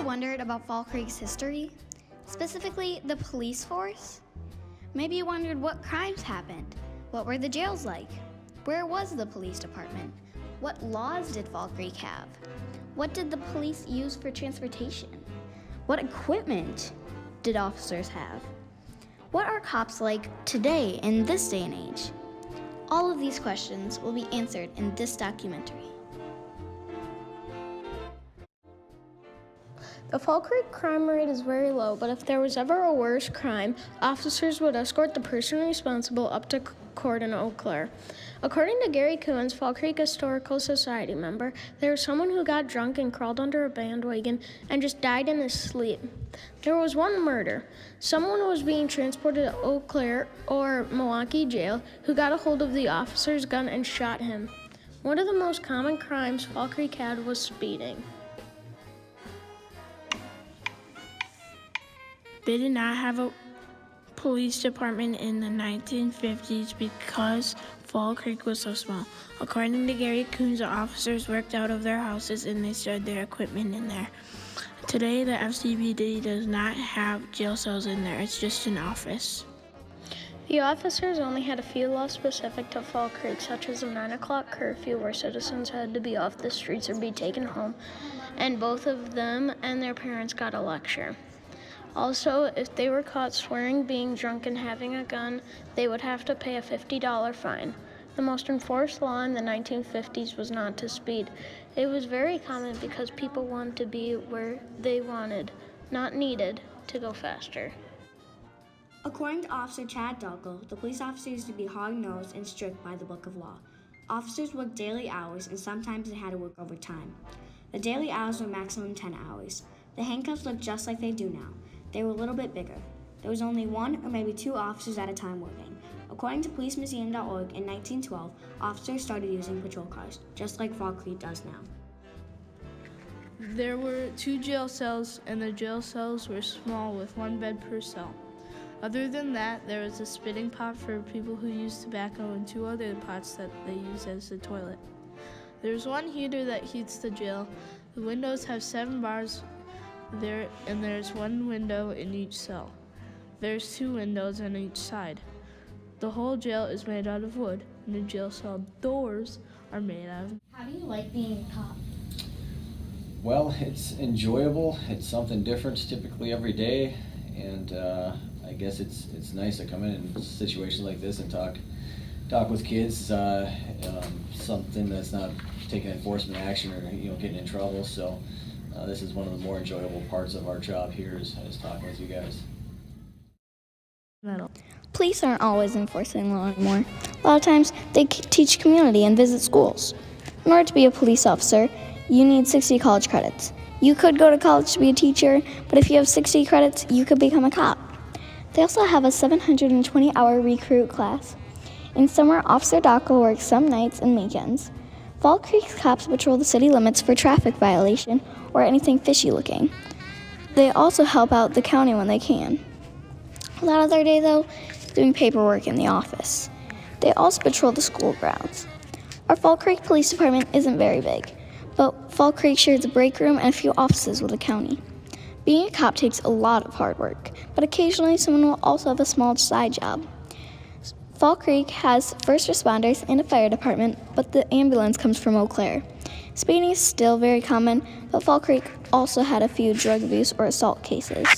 wondered about Fall Creek's history? Specifically, the police force? Maybe you wondered what crimes happened. What were the jails like? Where was the police department? What laws did Fall Creek have? What did the police use for transportation? What equipment did officers have? What are cops like today in this day and age? All of these questions will be answered in this documentary. The Fall Creek crime rate is very low, but if there was ever a worse crime, officers would escort the person responsible up to court in Eau Claire. According to Gary Coons, Fall Creek Historical Society member, there was someone who got drunk and crawled under a bandwagon and just died in his sleep. There was one murder. Someone was being transported to Eau Claire or Milwaukee jail who got a hold of the officer's gun and shot him. One of the most common crimes Fall Creek had was speeding. They did not have a police department in the 1950s because Fall Creek was so small. According to Gary Coons, the officers worked out of their houses and they stored their equipment in there. Today, the FCPD does not have jail cells in there. It's just an office. The officers only had a few laws specific to Fall Creek, such as a 9 o'clock curfew where citizens had to be off the streets or be taken home, and both of them and their parents got a lecture. Also, if they were caught swearing, being drunk, and having a gun, they would have to pay a $50 fine. The most enforced law in the 1950s was not to speed. It was very common because people wanted to be where they wanted, not needed, to go faster. According to Officer Chad Duggle, the police officer used to be hard-nosed and strict by the book of law. Officers worked daily hours, and sometimes they had to work overtime. The daily hours were maximum 10 hours. The handcuffs looked just like they do now. They were a little bit bigger. There was only one or maybe two officers at a time working. According to policemuseum.org, in 1912, officers started using patrol cars, just like Fall Creek does now. There were 2 jail cells, and the jail cells were small with 1 bed per cell. Other than that, there was a spitting pot for people who used tobacco and 2 other pots that they used as the toilet. There's 1 heater that heats the jail. The windows have 7 bars there, and there's 1 window in each cell. There's 2 windows on each side. The whole jail is made out of wood, and the jail cell doors are made out of. How do you like being a cop? Well, it's enjoyable. It's something different typically every day, and I guess it's nice to come in situations like this and talk with kids. Something that's not taking enforcement action or getting in trouble. So this is one of the more enjoyable parts of our job here is talking with you guys. Police aren't always enforcing law anymore. A lot of times, they teach community and visit schools. In order to be a police officer, you need 60 college credits. You could go to college to be a teacher, but if you have 60 credits, you could become a cop. They also have a 720-hour recruit class. In summer, Officer Dackel works some nights and weekends. Fall Creek's cops patrol the city limits for traffic violation or anything fishy looking. They also help out the county when they can. A lot of their day, though, is doing paperwork in the office. They also patrol the school grounds. Our Fall Creek Police Department isn't very big, but Fall Creek shares a break room and a few offices with the county. Being a cop takes a lot of hard work, but occasionally someone will also have a small side job. Fall Creek has first responders and a fire department, but the ambulance comes from Eau Claire. Speeding is still very common, but Fall Creek also had a few drug abuse or assault cases.